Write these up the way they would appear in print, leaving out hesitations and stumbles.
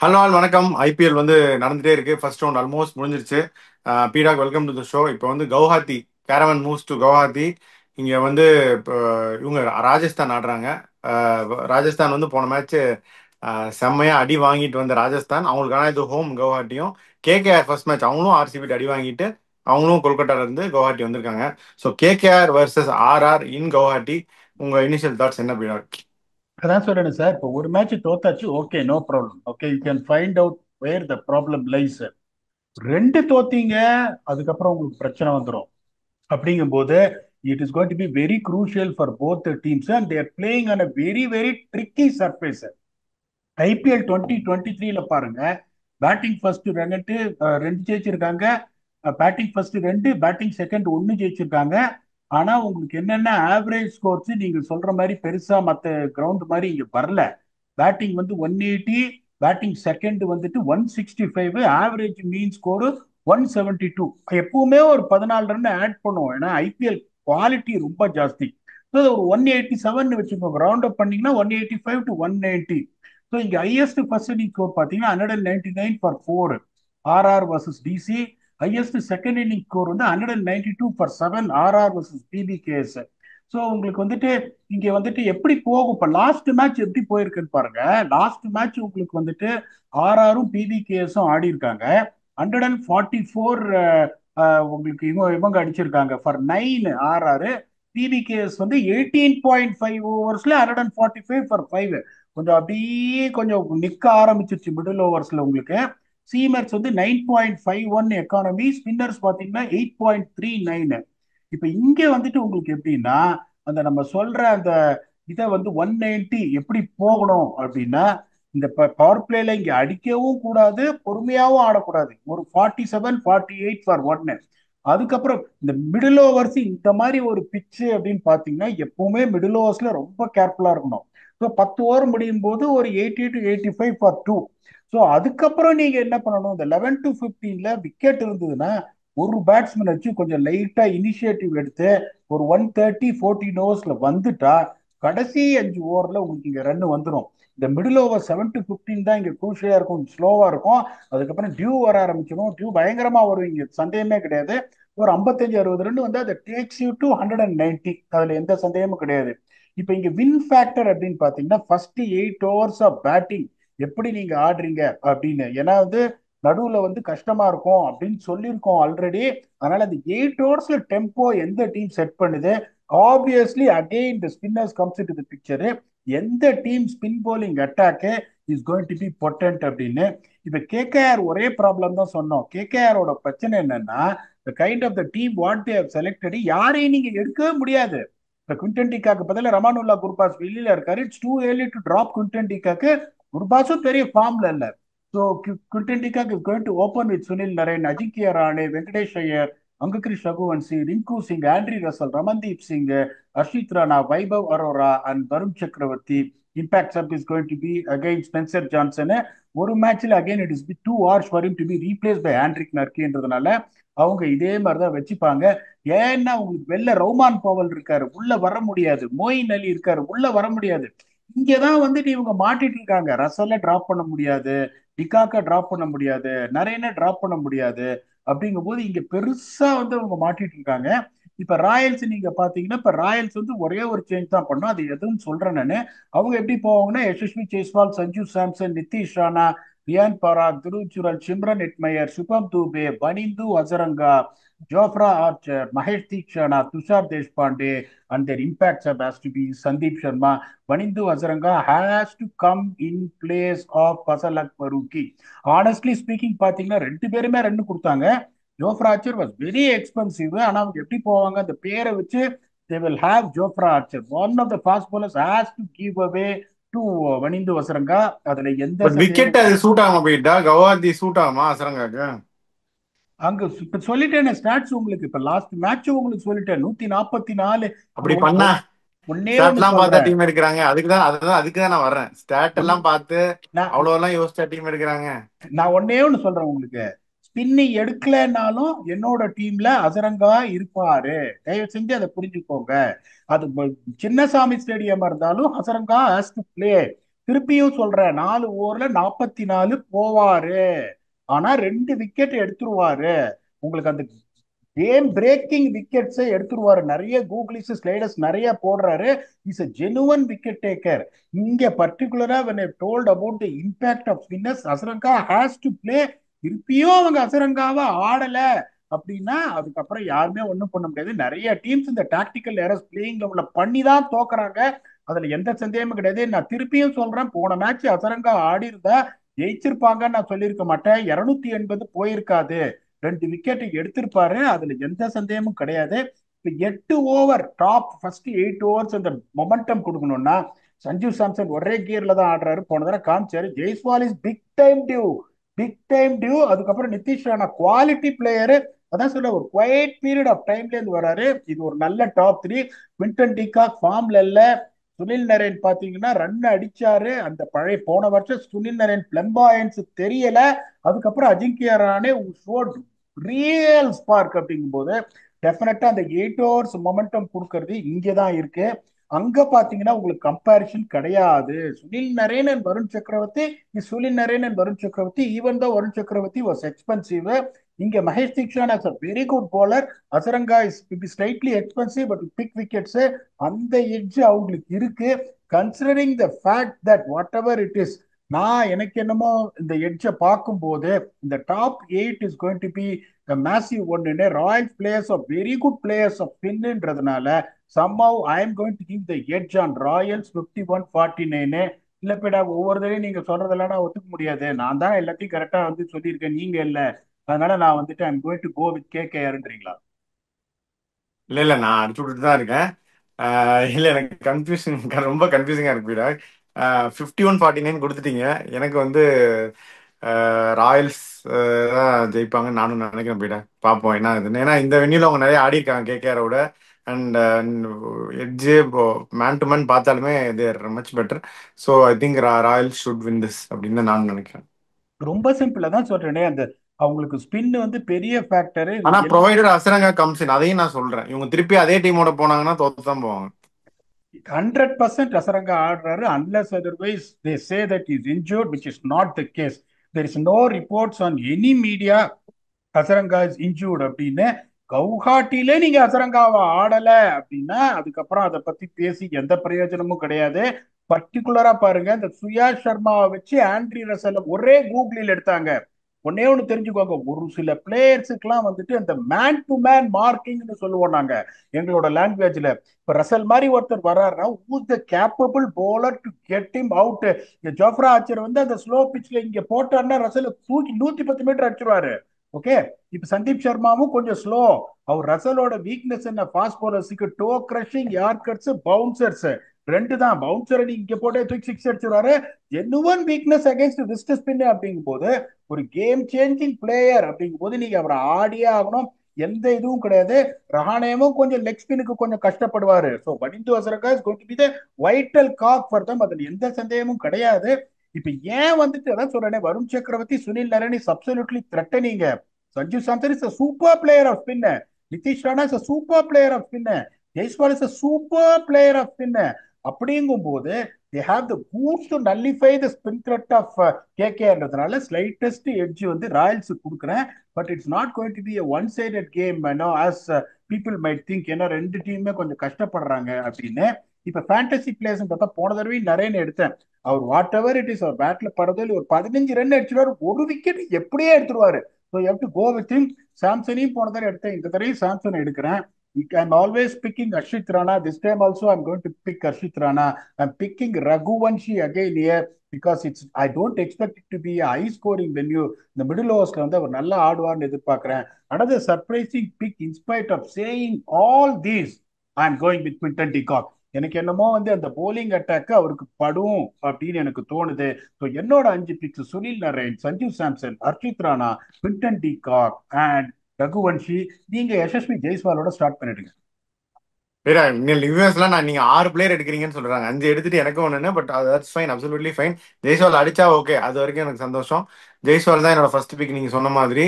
Hello all வணக்கம். IPL வந்து நடந்துட்டே இருக்கு. ஃபர்ஸ்ட் ரவுண்ட் ஆல்மோஸ்ட் முடிஞ்சிருச்சு. பீடாக் வெல்கம் டு த ஷோ. இப்போ வந்து Guwahati caravan moves to Guwahati. இங்க வந்து இப்போ இவங்க ராஜஸ்தான் ஆடுறாங்க. அஹ், ராஜஸ்தான் வந்து போன மேட்ச் செம்மையா அடி வாங்கிட்டு வந்த ராஜஸ்தான். அவங்களுக்கான இது ஹோம் கவுஹாட்டியும். கேகேஆர் ஃபர்ஸ்ட் மேட்ச் அவங்களும் ஆர்சிபி அடி வாங்கிட்டு அவங்களும் கொல்கட்டால இருந்து கவுஹாத்தி வந்திருக்காங்க. ஸோ கேகேஆர் வர்சஸ் ஆர்ஆர் இன் கவுஹாத்தி. உங்க இனிஷியல் தாட்ஸ் என்ன பீடாக்? அதான் சொல்றேன் சார். இப்போ ஒரு மேட்ச் தோத்தாச்சு, okay, no problem. Okay, you can find out where the problem lies. ரெண்டு தோத்தீங்க, அதுக்கப்புறம் உங்களுக்கு பிரச்சனை வந்துடும். அப்படிங்கும்போது it is going to be very crucial for both the teams and they're playing on a very very tricky surface. IPL 2023ல பாருங்க, batting first ரெண்டு ரெண்டு ஜெயிச்சிருக்காங்க. பேட்டிங் ஃபர்ஸ்ட் ரெண்டு, பேட்டிங் செகண்ட் ஒன்னு ஜெயிச்சிருக்காங்க. ஆனா உங்களுக்கு என்னென்ன ஆவரேஜ் ஸ்கோர்ஸ் நீங்க சொல்ற மாதிரி பெருசா மத்த கிரவுண்ட் மாதிரி இங்க வரல. பேட்டிங் வந்து 180, பேட்டிங் செகண்ட் வந்துட்டு 165, ஆவரேஜ் மீன் ஸ்கோர் 172. எப்பவுமே ஒரு 14 ரன் ஆட் பண்ணுவோம், ஏன்னா ஐபிஎல் குவாலிட்டி ரொம்ப ஜாஸ்தி. So, ஒரு 187 வச்சுக்கோங்க, ரவுண்ட் அப் பண்ணீங்கன்னா 185 to 190. ஸோ இங்க ஹையஸ்ட் ஃபர்ஸ்ட் இன்னிங் ஸ்கோர் பார்த்தீங்கன்னா 199 for four, RR versus DC. Highest second inning score வந்து 192 for seven, RR versus PBKS. So உங்களுக்கு வந்துட்டு இங்க வந்துட்டு எப்படி போகும், இப்போ லாஸ்ட் மேட்ச் எப்படி போயிருக்குன்னு பாருங்க. லாஸ்ட் மேட்ச் உங்களுக்கு வந்துட்டு ஆர்ஆரும் பிபிகேஎஸும் ஆடி இருக்காங்க. 144 உங்களுக்கு இவங்க அடிச்சிருக்காங்க ஃபார் நைன் ஆர்ஆர். பிபிகேஎஸ் வந்து 18.5 ஓவர்ஸ்ல 145 ஃபார் ஃபைவ். கொஞ்சம் அப்படியே கொஞ்சம் நிக்க ஆரம்பிச்சிருச்சு மிடில் ஓவர்ஸ்ல உங்களுக்கு. சீமர்ஸ் வந்து 9.51 எக்கானமி, ஸ்பின்னர்ஸ் பாத்தீங்கன்னா 8.39. இப்ப இங்க வந்துட்டு உங்களுக்கு எப்படின்னா, அந்த நம்ம சொல்ற அந்த இதை வந்து 190 எப்படி போகணும் அப்படின்னா, இந்த பவர் பிளேல இங்க அடிக்கவும் கூடாது, பொறுமையாவும் ஆடக்கூடாது. ஒரு 47 48 ஃபார் ஒன்னு. அதுக்கப்புறம் இந்த மிடில் ஓவர்ஸ் இந்த மாதிரி ஒரு பிச்சு அப்படின்னு பாத்தீங்கன்னா, எப்பவுமே மிடில் ஓவர்ஸ்ல ரொம்ப கேர்ஃபுல்லா இருக்கணும். ஸோ 10 ஓவர் முடியும் போது ஒரு 80 to 85 ஃபார் டூ. ஸோ அதுக்கப்புறம் நீங்க என்ன பண்ணணும், இந்த 11 to 15ல விக்கெட் இருந்ததுன்னா ஒரு பேட்ஸ்மேன் வச்சு கொஞ்சம் லைட்டா இனிஷியேட்டிவ் எடுத்து ஒரு 130 14 ஓவர்ஸ்ல வந்துட்டா கடைசி 5 ஓவர்ல உங்களுக்கு இங்க ரன் வந்துடும். இந்த மிடில் ஓவர் 7 to 15 தான் இங்க குரூஷியலா இருக்கும், ஸ்லோவா இருக்கும். அதுக்கப்புறம் டியூ வர ஆரம்பிச்சிடும், டியூ பயங்கரமா வரும், இங்க சந்தேகமே கிடையாது. ஒரு 55 60 ரன் வந்து அதை டேக்ஸ் யூ டு 190, அதுல எந்த சந்தேகமும் கிடையாது. இப்ப இங்க வின் ஃபேக்டர் அப்படின்னு பாத்தீங்கன்னா, ஃபர்ஸ்ட் 8 ஓவர்ஸ் ஆஃப் பேட்டிங் எப்படி நீங்க ஆடுறீங்க அப்படின்னு. ஏன்னா வந்து நடுவுல வந்து கஷ்டமா இருக்கும் அப்படின்னு சொல்லியிருக்கோம் ஆல்ரெடி. அதனால அந்த 8 ஓவர்ஸ்ல டெம்போ எந்த டீம் செட் பண்ணுது, obviously again the spinners comes into the picture. எந்த team spin bowling attack is going to be potent அப்படின்னு. இப்ப கேகேஆர் ஒரே ப்ராப்ளம் தான் சொன்னோம். கேகேஆரோட பிரச்சனை என்னன்னா, the kind of the team what they have selected யாரையும் நீங்க எடுக்கவே முடியாது. இப்ப குவிண்டன் டிகாக்கு பதிலா ரமானுல்லா குர்பாஸ் வெளியில இருக்காரு. It's too early to drop Quinton de Kock. குர்பாஸும் பெரிய ஃபார்ம்ல இல்ல. So Quinton de Kock is going to open with Sunil Narine, Ajinkya Rahane, Venkatesh Iyer, Angkrish Raghuvanshi, Rinku Singh, Andre Russell, Ramandeep Singh, Harshit Rana, Vaibhav Arora and Varun Chakravarthy. Impact sub is going to be again Spencer Johnson. ஒரு மேட்ச்ல again it is be too harsh for him to be replace by Anrich நர்க்கின்றதுனால அவங்க இதே மாதிரி தான் வச்சுப்பாங்க. ஏன்னா உங்களுக்கு வெளில ரௌமான் பவல் இருக்காரு, உள்ள வர முடியாது. மோயின் அலி இருக்காரு, உள்ள வர முடியாது. இங்கதான் வந்துட்டு இவங்க மாட்டிட்டு இருக்காங்க. ரசல்ல டிராப் பண்ண முடியாது, டிகாக்க டிராப் பண்ண முடியாது, நரேன டிராப் பண்ண முடியாது. அப்படிங்கும் போது இங்க பெருசா வந்து அவங்க மாட்டிட்டு இருக்காங்க. இப்ப ராயல்ஸ் நீங்க பாத்தீங்கன்னா, இப்ப ராயல்ஸ் வந்து ஒரே ஒரு சேஞ்ச் தான் பண்ணும், அது எதுவும் சொல்றேன் நானு. அவங்க எப்படி போவாங்கன்னா, Yashasvi Jaiswal, Sanju Samson, Nitish Rana, Ryan Barack, திருச்சுரல், Simran Hetmyer, Shubham Dube, பனிந்து Azarenka, Jofra Archer, Mahesh Theekshana, Tushar Deshpande, and their impact sub has to be Sandeep Sharma. Vanindu Azaranga has to come in place of Fasalak Faruqi. Honestly speaking, பாத்தீங்கன்னா ரெண்டு பேருமே ரன் கொடுத்தாங்க. Jofra Archer was very expensive. ஆனா அவங்க எப்படி போவாங்க, அந்த பேரை வச்சு they will have Jofra Archer. One of the fast bowlers has to give away to Wanindu Hasaranga. அதுல எந்த பட் விக்கெட் சந்தேகமும் அது கிடையாது. சூட் ஆகாம போயிட்டா கவுஹாத்தி சூட் ஆகுமா அசரங்காக்கு? அங்க இப்ப சொல்லிட்டேன் ஸ்டாட்ஸ் உங்களுக்கு. இப்ப லாஸ்ட் மேட்ச் உங்களுக்கு சொல்லிட்டேன், 144. அப்படி பண்ணா ஒன்னே ஸ்டாட் ஒண்ணு எல்லாம் பார்த்தா சொல்றேன். டீம் எடுக்கிறாங்க. அதுக்கு தான் நான் வர்றேன். ஸ்டாட் ஒன் எல்லாம் பார்த்து நான் அவ்வளோ எல்லாம் யோசிச்சா டீம் எடுக்கிறாங்க. நான் ஒன்னே ஒண்ணு சொல்றேன் உங்களுக்கு. ஸ்பின்னி எடுக்கலைன்னாலும் என்னோட டீம்ல அசரங்கா இருப்பாரு. தயவு செஞ்சு அதை புரிஞ்சுக்கோங்க. அது சின்னசாமி ஸ்டேடியமா இருந்தாலும் அசரங்கா ஹாஸ் டு பிளே. திருப்பியும் சொல்றேன், 4 ஓவர்ல 44 போவாரு. ஆனா 2 விக்கெட் எடுத்துருவாரு. உங்களுக்கு அந்த கேம் பிரேக்கிங் விக்கெட்ஸ் எடுத்துருவாரு. நிறைய கூகுளிஸ் ஸ்லைடர்ஸ் நிறைய போடுறாரு. Is a genuine wicket taker. இங்க பர்டிகுலரா when I told about the impact of spinners, Azarenka has to play. திருப்பியும் அவங்க அசரங்காவை ஆடல அப்படின்னா அதுக்கப்புறம் யாருமே ஒண்ணும் பண்ண முடியாது. நிறைய டீம்ஸ் இந்த டாக்டிக்கல் எரர்ஸ் பிளேயிங் லெவல்ல பண்ணி தான் தோக்குறாங்க. அதுல எந்த சந்தேகமும் கிடையாது. நான் திருப்பியும் சொல்றேன், போன மேட்ச் அசரங்கா ஆடி இருந்தா ஜெயிச்சிருப்பாங்கன்னு நான் சொல்லியிருக்க மாட்டேன். 280 போயிருக்காது. 2 விக்கெட் எடுத்திருப்பாரு, அதுல எந்த சந்தேகமும் கிடையாது. இப்ப 8 ஓவர் டாப் ஃபர்ஸ்ட் 8 ஓவர்ஸ் அந்த மொமெண்டம் கொடுக்கணும்னா சஞ்சு சாம்சன் ஒரே கியர்ல தான் ஆடுறாரு. போன தடவை காமிச்சாரு. Jaiswal is big time due, big time due. அதுக்கப்புறம் நிதிஷ் ராணா குவாலிட்டி பிளேயரு. அதான் சொல்ல, ஒரு குவைட் பீரியட் ஆஃப் டைம்ல இருந்து வராரு. இது ஒரு நல்ல டாப் 3. குவிண்டன் டிகாக் ஃபார்ம்ல இல்ல. சுனில் நரேன் பாத்தீங்கன்னா ரன் அடிச்சாரு. அந்த பழைய போன வருஷம் சுனில் நரேன் பிளம்பாயன்ஸ் தெரியல. அதுக்கப்புறம் அஜிங்கியா ராணே ரியல் ஸ்பார்க் அப்படிங்கும் போது டெஃபினட்டா அந்த 8 ஓவர்ஸ் மொமெண்டம் கொடுக்கறது இங்கதான் இருக்கு. அங்க பாத்தீங்கன்னா உங்களுக்கு கம்பாரிசன் கிடையாது. Sunil Narine and Varun Chakravarthy is Sunil Narine and Varun Chakravarthy. Even though Varun Chakravarthy was expensive. இங்க Maheesh Theekshana is a very good bowler. Hasaranga is slightly expensive but big wickets. அந்த எட்ஜ் அவங்களுக்கு இருக்கு. Considering the fact that whatever it is, நான் எனக்கு என்னமோ இந்த எட்ஜை பார்க்கும்போது இந்த top 8 is going to be massive ஒன்னு. Royal players of very good players of பின்ன்றதுனால somehow I am going to give the edge on Royals 51-49. இல்ல பேடா, ஒவ்வொரு தடையும் நீங்க சொல்றதெல்லாம் நான் ஒத்துக்க முடியாது. நான் தான் எல்லாத்தையும் கரெக்டா வந்து சொல்லியிருக்கேன், நீங்க இல்ல. அதனால நான் வந்துட்டு I'm going to go with கேகேஆர்ன்றீங்களா? இல்ல இல்ல, நான் அடிச்சு விட்டுட்டு தான் இருக்கேன். இல்ல எனக்கு கன்ஃபியூஷன், ரொம்ப கன்ஃபியூசிங்கா இருக்கு பீடா. 51-49 கொடுத்துட்டீங்க. எனக்கு வந்து ராயல்ஸ் தான் ஜெயிப்பாங்கன்னு நானும் நினைக்கிறேன் பீடா. பார்ப்போம் என்ன ஆகுதுன்னு. ஏன்னா இந்த வெண்ணில அவங்க நிறைய ஆடி இருக்காங்க கேகேஆரோட. And edge man to man பார்த்தாலுமே they're much better. So I think Royals should win this அப்படின்னு தான் நான் நினைக்கிறேன். ரொம்ப சிம்பிளா தான் சொல்றேனே. அந்த அவங்களுக்கு ஸ்பின் வந்து பெரிய ஃபேக்டர். ஆனா ப்ரொவைடர் அசரங்கா கம்ஸ் இன், அதையும் நான் சொல்றேன். இவங்க திருப்பி அதே டீமோட போனாங்கன்னா தோத்து தான் போவாங்க. 100% அசரங்கா ஆடுறாரு. Unless otherwise they say that is injured, which is not the case. There is no reports on any media Hasaranga is injured அப்படின்னு. கவுஹாட்டிலே நீங்க அசரங்காவை ஆடல அப்படின்னா அதுக்கப்புறம் அதை பத்தி பேசி எந்த பிரயோஜனமும் கிடையாது. பர்டிகுலரா பாருங்க, இந்த சுயாஷ் சர்மாவை வச்சு ஆண்ட்ரி ரசல் ஒரே கூகுளில் எடுத்தாங்க. ஒன்னே ஒண்ணு தெரிஞ்சுக்கோங்க, ஒரு சில பிளேயர்ஸுக்கெல்லாம் வந்துட்டு அந்த மேன் டு மேன் மார்க்கிங்னு சொல்லுவோம் நாங்க எங்களோட லாங்குவேஜ்ல. இப்ப ரசல் மாதிரி ஒருத்தர் வர்றாருன்னா who's the capable bowler to get him out. Jofra ஆச்சர் வந்து அந்த ஸ்லோ பிச்ல இங்க போட்டாருன்னா ரசல் தூக்கி 110 மீட்டர் அடிச்சிருவாரு. ஓகே. இப்ப சந்தீப் சர்மாவும் கொஞ்சம் ஸ்லோ. அவர் ரசலோட வீக்னஸ் என்ன, ஃபாஸ்ட் பவுலர்ஸுக்கு டோ கிரஷிங், யார்கட்ஸ், பவுன்சர்ஸ். ரெண்டு தான். பவுன்சர் இங்க போட்டே தூக்கி சிக்ஸ் அடிச்சிருவாரு. Genuine weakness against wrist spin அப்படிங்கும் போது ஒரு கேம் சேஞ்சிங் பிளேயர் அப்படிங்கும் போது நீங்க அவரை ஆடியே ஆகணும். எந்த இதுவும் கிடையாது. ரஹானேமும் கொஞ்சம் லெக் ஸ்பினுக்கு கொஞ்சம் கஷ்டப்படுவாரு. So Wanindu Hasaranga is going to be the vital cog for them. அதுல எந்த சந்தேகமும் கிடையாது. இப்ப ஏன் வந்துட்டு அதான் சொல்றேனே, Varun Chakravarthy, Sunil Narine is absolutely threatening. Sanju Samson is a super player of spin. Nitish Rana is a super player of spin. Jaiswal is a super player of spin. அப்படிங்கும் போது they have the boots to nullify the spin threat of KKRன்றதுனால slightest edge வந்து Royals கொடுக்குறேன். But it's not going to be a one sided game, as people might think. ஏன்னா ரெண்டு டீமுமே கொஞ்சம் கஷ்டப்படுறாங்க அப்படின்னு. இப்ப ஃபேண்டசி பிளேயர்ஸ் பார்த்தா போன தடவை நிறைய எடுத்தேன். அவர் வாட் எவர் இட் இஸ், அவர் பேட்ல படுறதில் ஒரு 15 ரன் அடிச்சிருவாரு. ஒரு விக்கெட் எப்படியே எடுத்துருவாரு. So you have to go with him. சாம்சனையும் போன தடவை எடுத்தேன், இந்த தடவை சாம்சன் எடுக்கிறேன். I'm always picking Harshit Rana. This time also I'm going to pick Harshit Rana. I'm picking Raghuvanshi again here because I don't expect it to be a high scoring venue. இந்த middle ஓவர்ஸ்ல வந்து அவர் நல்லா ஆடுவார்னு எதிர்பார்க்கிறேன். Another surprising pick in spite of saying all these, I'm going with Quinton de Kock. எனக்கு என்னமோ வந்து அந்த polling attack அவருக்கு படும் அப்படின்னு எனக்கு தோணுது. ஸோ என்னோட 5 picks Sunil Narine, Sanju Samson, Harshit Rana, Quinton de Kock and Raghuvanshi. நீங்க யசஸ்வி ஜெய்ஸ்வாலோட ஸ்டார்ட் பண்ணிடுங்க. வேற யூஎஸ்லாம் நான் நீங்க 6 பிளேயர் எடுக்கிறீங்கன்னு சொல்றாங்க. 5 எடுத்துட்டு எனக்கும் ஒண்ணு. But that's fine, absolutely fine. Jaiswal அடிச்சா ஓகே, அது வரைக்கும் எனக்கு சந்தோஷம். ஜெய்ஸ்வால் தான் என்னோட ஃபர்ஸ்ட் பிக் நீங்க சொன்ன மாதிரி.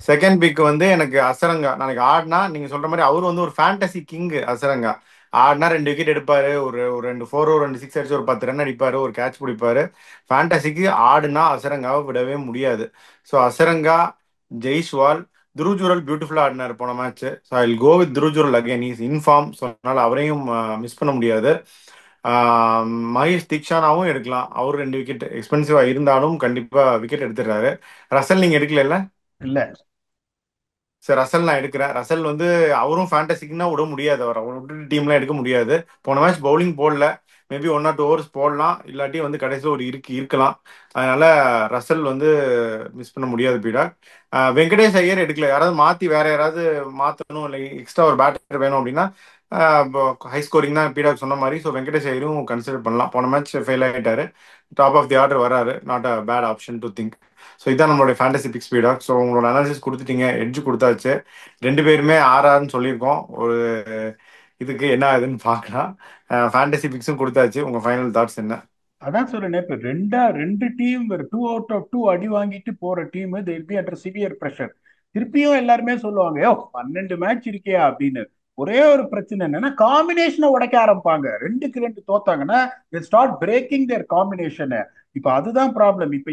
செகண்ட் பிக் வந்து எனக்கு அசரங்கா. நாளைக்கு ஆடினா நீங்க சொல்ற மாதிரி அவரு வந்து ஒரு ஃபேண்டசி கிங் அசரங்கா. ஆடினா 2 விக்கெட் எடுப்பாரு, ஒரு ஒரு 2 4 ஒரு 2 6 அடிச்சு ஒரு 10 ரன் அடிப்பாரு, ஒரு கேட்ச் பிடிப்பாரு. ஃபேண்டசிக்கு ஆடுனா அசரங்காவை விடவே முடியாது. ஸோ அசரங்கா, ஜெய்ஸ்வால், துருஜுரல் பியூட்டிஃபுல்லா ஆடினாரு போன match. So I go with துருஜுரல் again, is inform. So அதனால அவரையும் மிஸ் பண்ண முடியாது. மகேஷ் தீக்ஷானாவும் எடுக்கலாம், அவர் 2 விக்கெட் எக்ஸ்பென்சிவா இருந்தாலும் கண்டிப்பா விக்கெட் எடுத்துடுறாரு. ரசல் நீங்க எடுக்கல? இல்ல. சார் ரசல் நான் எடுக்கிறேன். ரசல் வந்து அவரும் ஃபேண்டசிக்குன்னா விட முடியாது, அவர் விட்டு டீம்லாம் எடுக்க முடியாது. போன மேட்ச் பவுலிங் போடல, மேபி 1 or 2 overs போடலாம், இல்லாட்டி வந்து கடைசியில் ஒரு இருக்கலாம். அதனால ரசல் வந்து மிஸ் பண்ண முடியாது பீடா. வெங்கடேஷ் ஐயர் எடுக்கல, யாராவது மாற்றி வேற யாராவது மாற்றணும், இல்லை எக்ஸ்ட்ரா ஒரு பேட்டர் வேணும் அப்படின்னா ஹை ஸ்கோரிங் தான் பீடாக் சொன்ன மாதிரி. ஸோ வெங்கடேஷ் ஐயரும் கன்சிடர் பண்ணலாம். போன மேட்ச் ஃபெயில் ஆகிட்டாரு, டாப் ஆஃப் தி ஆர்டர் வராரு, not a bad option to think. So இதான் நம்மளுடைய ஃபேண்டசி பிக் ஸ்பீடாக. ஸோ உங்களோட அனாலிசிஸ் கொடுத்துட்டீங்க, எட்ஜ் கொடுத்தாச்சு. 2 பேருமே ஆர்ஆர்னு சொல்லியிருக்கோம். ஒரு இதுக்கு என்ன ஆகுதுன்னு பார்க்கலாம். ஃபேண்டசி பிக்ஸும் கொடுத்தாச்சு. உங்கள் ஃபைனல் தாட்ஸ் என்ன? அதான் சொல்றேன், இப்ப ரெண்டு டீம் 2 out of 2 அடி வாங்கிட்டு போற team they'll be under severe pressure. திருப்பியும் எல்லாருமே சொல்லுவாங்க, யோ 12 மேட்ச் இருக்கே அப்படின்னு. ஒரே ஒரு பிரச்சனை என்னன்னா காம்பினேஷனை உடைக்க ஆரம்பிப்பாங்க. 2க்கு 2 தோத்தாங்கன்னா ஸ்டார்ட் பிரேக்கிங் தேர் காம்பினேஷன். இப்ப அதுதான் ப்ராப்ளம். இப்ப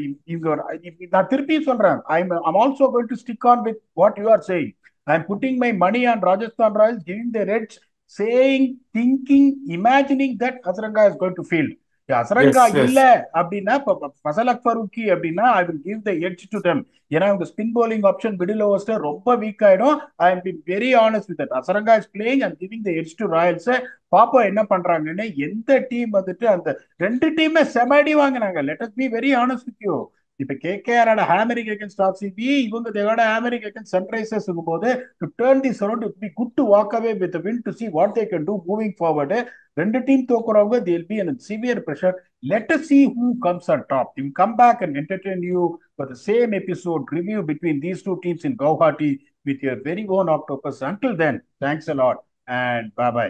நான் திருப்பியும் சொல்றேன், I'm also going to stick on with what you are saying. I am putting my money on Rajasthan Royals giving the reds, saying, thinking, imagining that Hasaranga is going to field. Hasaranga yes இல்ல yes. அப்படின்னா ஃபசல் ஃபரூக்கி அப்படின்னா I will give the edge to them. ஏன்னா உங்க spin bowling option middle ஓவர்ஸ்ல ரொம்ப week ஆயிடும். I am be very honest with that. Azarenka is playing and giving the edge to Royals. பாப்போம் என்ன பண்றாங்கன்னு. எந்த டீம் வந்துட்டு அந்த ரெண்டு டீமே செமடி வாங்கினாங்க. Let us be very honest with you. இப்ப கேகேஆர் ஹேமரிங் அகேன்ஸ்ட் ஆர்சிபி, இவங்க தேவோட ஹேமரிங் அகேன்ஸ்ட் சன்ரைசர்ஸ் போது to turn the around it be good to walk away with win to see what they can do moving forward. ரெண்டு team தோக்குறவங்க they'll be in severe pressure. Let us see who comes on top. We will come back and entertain you for the same episode review between these two teams in Guwahati with your very own octopus. Until then, thanks a lot and bye bye.